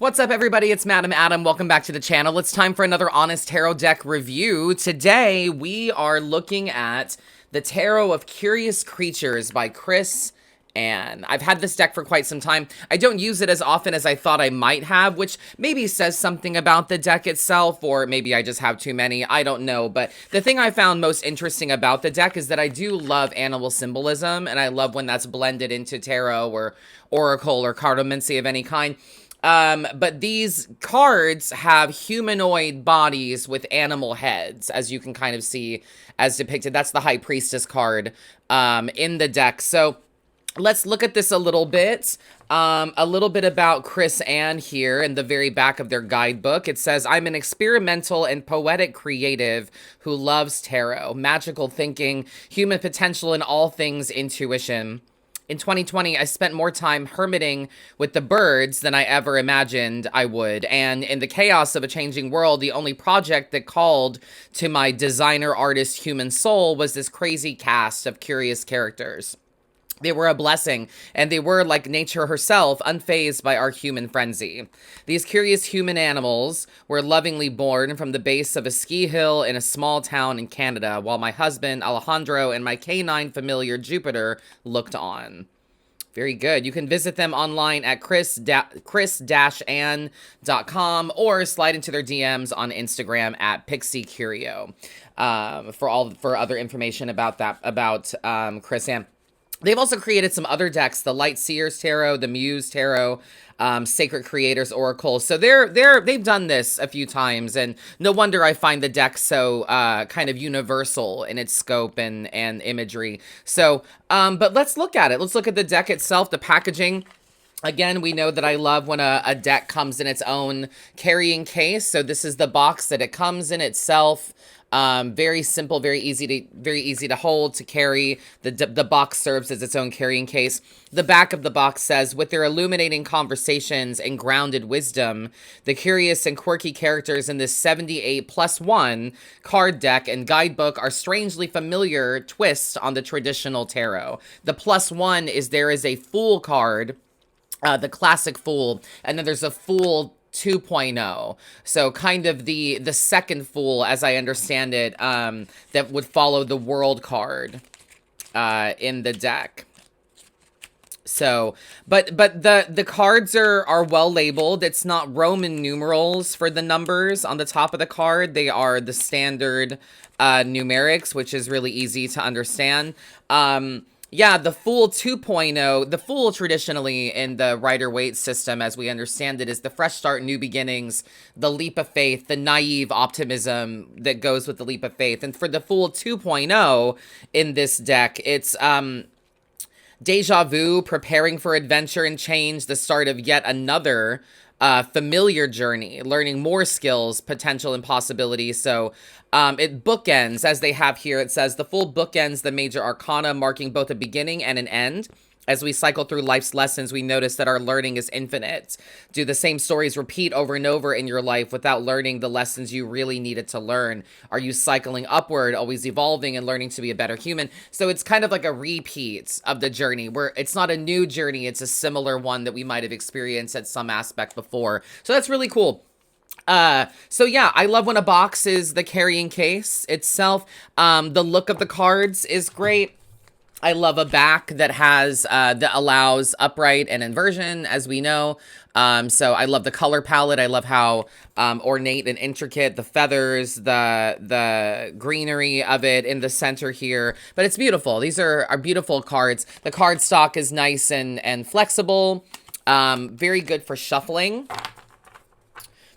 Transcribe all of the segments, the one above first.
What's up, everybody? It's Madam Adam. Welcome back to the channel. It's time for another Honest Tarot deck review. Today, we are looking at the Tarot of Curious Creatures by Chris Ann. I've had this deck for quite some time. I don't use it as often as I thought I might have, which maybe says something about the deck itself, or maybe I just have too many. I don't know. But the thing I found most interesting about the deck is that I do love animal symbolism, and I love when that's blended into tarot or oracle or cartomancy of any kind. But these cards have humanoid bodies with animal heads, as you can kind of see as depicted. That's the High Priestess card, in the deck. So let's look at this a little bit. A little bit about Chris Ann here in the very back of their guidebook. It says, I'm an experimental and poetic creative who loves tarot, magical thinking, human potential, and all things intuition. In 2020, I spent more time hermiting with the birds than I ever imagined I would. And in the chaos of a changing world, the only project that called to my designer artist human soul was this crazy cast of curious characters. They were a blessing, and they were, like nature herself, unfazed by our human frenzy. These curious human animals were lovingly born from the base of a ski hill in a small town in Canada, while my husband, Alejandro, and my canine familiar, Jupiter, looked on. Very good. You can visit them online at chris-ann.com or slide into their DMs on Instagram at pixiecurio for other information about Chris Ann. They've also created some other decks, the Light Seers Tarot, the Muse Tarot, Sacred Creators Oracle. So they've done this a few times, and no wonder I find the deck so kind of universal in its scope and imagery. So, but let's look at it. Let's look at the deck itself, the packaging. Again, we know that I love when a deck comes in its own carrying case. So this is the box that it comes in itself. Very simple, very easy to hold, to carry. The box serves as its own carrying case. The back of the box says, with their illuminating conversations and grounded wisdom, the curious and quirky characters in this 78+1 card deck and guidebook are strangely familiar twists on the traditional tarot. The +1 is there is a Fool card, the classic Fool, and then there's a Fool 2.0, so kind of the second Fool, as I understand it, that would follow the World card in the deck. So, but the cards are well labeled. It's not Roman numerals for the numbers on the top of the card. They are the standard numerics, which is really easy to understand. Yeah, the Fool 2.0, the Fool traditionally in the Rider-Waite system, as we understand it, is the fresh start, new beginnings, the leap of faith, the naive optimism that goes with the leap of faith. And for the Fool 2.0 in this deck, it's deja vu, preparing for adventure and change, the start of yet another familiar journey, learning more skills, potential, and possibility. So it bookends, as they have here. It says the Fool bookends the major arcana, marking both a beginning and an end. As we cycle through life's lessons, we notice that our learning is infinite. Do the same stories repeat over and over in your life without learning the lessons you really needed to learn? Are you cycling upward, always evolving and learning to be a better human? So it's kind of like a repeat of the journey, where it's not a new journey, it's a similar one that we might have experienced at some aspect before. So that's really cool. So yeah, I love when a box is the carrying case itself. The look of the cards is great. I love a back that has, that allows upright and inversion, as we know. So I love the color palette. I love how, ornate and intricate the feathers, the greenery of it in the center here, but it's beautiful. These are beautiful cards. The card stock is nice and flexible. Very good for shuffling.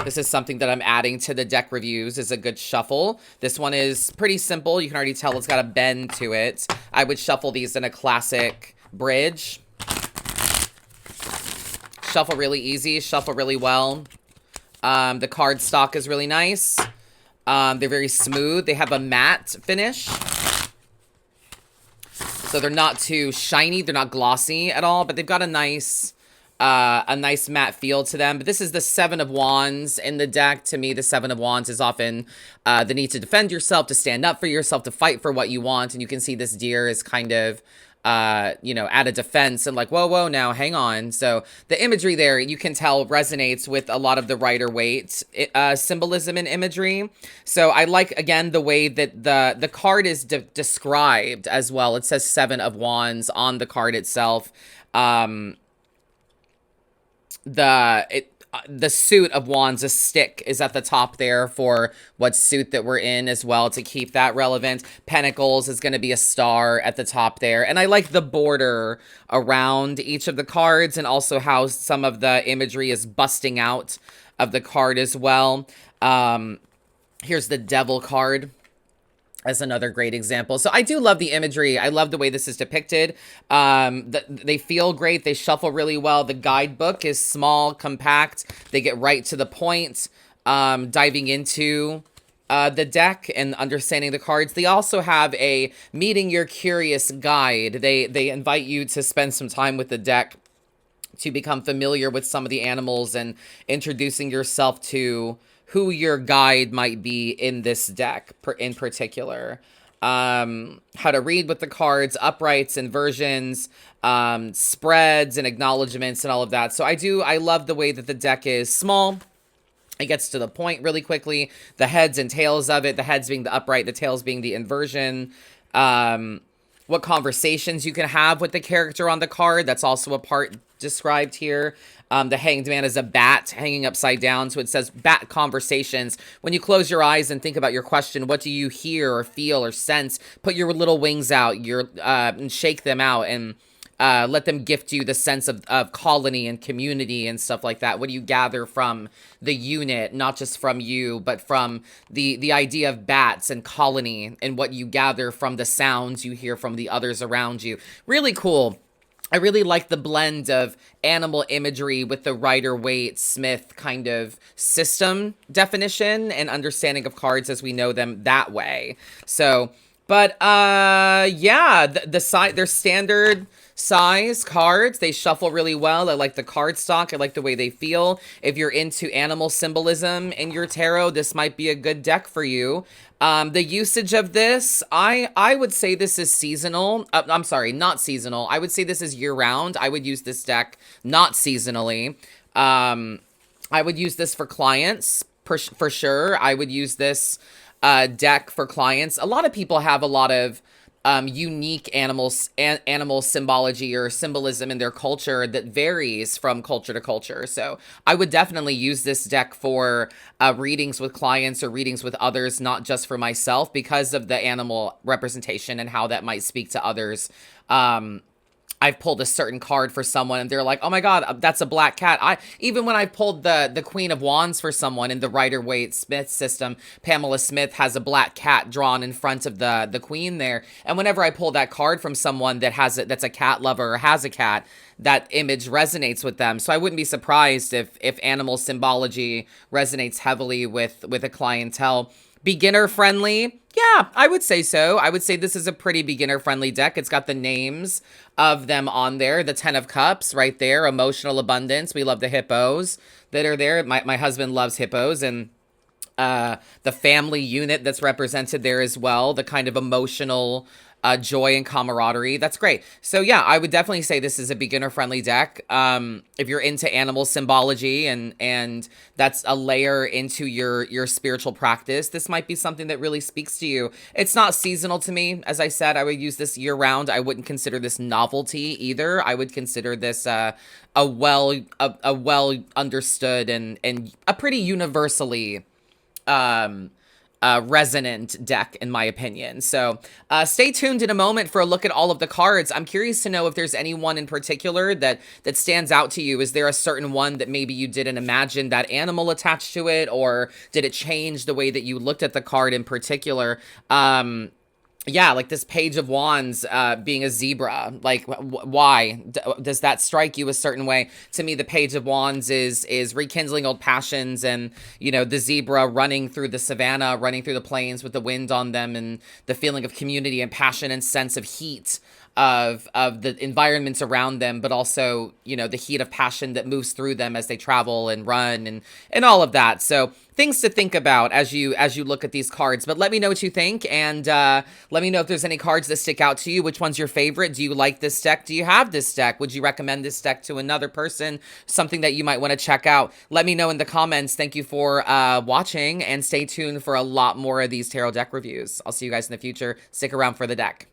This is something that I'm adding to the deck reviews, is a good shuffle. This one is pretty simple. You can already tell it's got a bend to it. I would shuffle these in a classic bridge. Shuffle really easy, shuffle really well. The card stock is really nice. They're very smooth. They have a matte finish. So they're not too shiny. They're not glossy at all, but they've got a nice matte feel to them. But this is the Seven of Wands in the deck. To me, the Seven of Wands is often the need to defend yourself, to stand up for yourself, to fight for what you want. And you can see this deer is kind of at a defense and like, whoa, now hang on. So the imagery there, you can tell resonates with a lot of the Rider-Waite symbolism and imagery. So I like, again, the way that the card is described as well. It says 7 of Wands on the card itself. The suit of Wands, a stick, is at the top there for what suit that we're in as well, to keep that relevant. Pentacles is going to be a star at the top there. And I like the border around each of the cards, and also how some of the imagery is busting out of the card as well. Here's the Devil card as another great example. So I do love the imagery. I love the way this is depicted. They feel great. They shuffle really well. The guidebook is small, compact. They get right to the point, diving into the deck and understanding the cards. They also have a meeting your curious guide. They invite you to spend some time with the deck to become familiar with some of the animals and introducing yourself to who your guide might be in this deck in particular. How to read with the cards, uprights, inversions, spreads and acknowledgements and all of that. So I love the way that the deck is small. It gets to the point really quickly. The heads and tails of it, the heads being the upright, the tails being the inversion. What conversations you can have with the character on the card. That's also a part described here. The Hanged Man is a bat hanging upside down. So it says bat conversations. When you close your eyes and think about your question, what do you hear or feel or sense? Put your little wings out, and shake them out, and let them gift you the sense of colony and community and stuff like that. What do you gather from the unit, not just from you, but from the idea of bats and colony, and what you gather from the sounds you hear from the others around you. Really cool. I really like the blend of animal imagery with the Rider-Waite Smith kind of system definition and understanding of cards as we know them that way. So, but yeah, they're standard size cards. They shuffle really well. I like the card stock. I like the way they feel. If you're into animal symbolism in your tarot, this might be a good deck for you. The usage of this, I would say this is seasonal. I'm sorry, not seasonal. I would say this is year-round. I would use this deck not seasonally. I would use this for clients, for sure. I would use this deck for clients. A lot of people have a lot of unique animal symbology or symbolism in their culture that varies from culture to culture. So I would definitely use this deck for readings with clients or readings with others, not just for myself, because of the animal representation and how that might speak to others. I've pulled a certain card for someone and they're like, oh my God, that's a black cat. Even when I pulled the Queen of Wands for someone in the Rider-Waite Smith system, Pamela Smith has a black cat drawn in front of the Queen there. And whenever I pull that card from someone that's a cat lover or has a cat, that image resonates with them. So I wouldn't be surprised if animal symbology resonates heavily with a clientele. Beginner friendly? Yeah, I would say so. I would say this is a pretty beginner friendly deck. It's got the names of them on there. The 10 of Cups right there. Emotional abundance. We love the hippos that are there. My husband loves hippos, and the family unit that's represented there as well. The kind of emotional joy and camaraderie. That's great. So yeah, I would definitely say this is a beginner-friendly deck. If you're into animal symbology and that's a layer into your spiritual practice, this might be something that really speaks to you. It's not seasonal to me. As I said, I would use this year-round. I wouldn't consider this novelty either. I would consider this a well understood and a pretty universally resonant deck, in my opinion. So stay tuned in a moment for a look at all of the cards. I'm curious to know if there's any one in particular that stands out to you. Is there a certain one that maybe you didn't imagine that animal attached to it, or did it change the way that you looked at the card in particular? Yeah, like this Page of Wands being a zebra. Like, why? Does that strike you a certain way? To me, the Page of Wands is rekindling old passions, and, the zebra running through the savannah, running through the plains with the wind on them, and the feeling of community and passion and sense of heat of the environments around them, but also, you know, the heat of passion that moves through them as they travel and run and all of that. So things to think about as you look at these cards. But let me know what you think, and let me know if there's any cards that stick out to you. Which one's your favorite? Do you like this deck? Do you have this deck? Would you recommend this deck to another person? Something that you might want to check out? Let me know in the comments. Thank you for watching, and stay tuned for a lot more of these tarot deck reviews. I'll see you guys in the future. Stick around for the deck.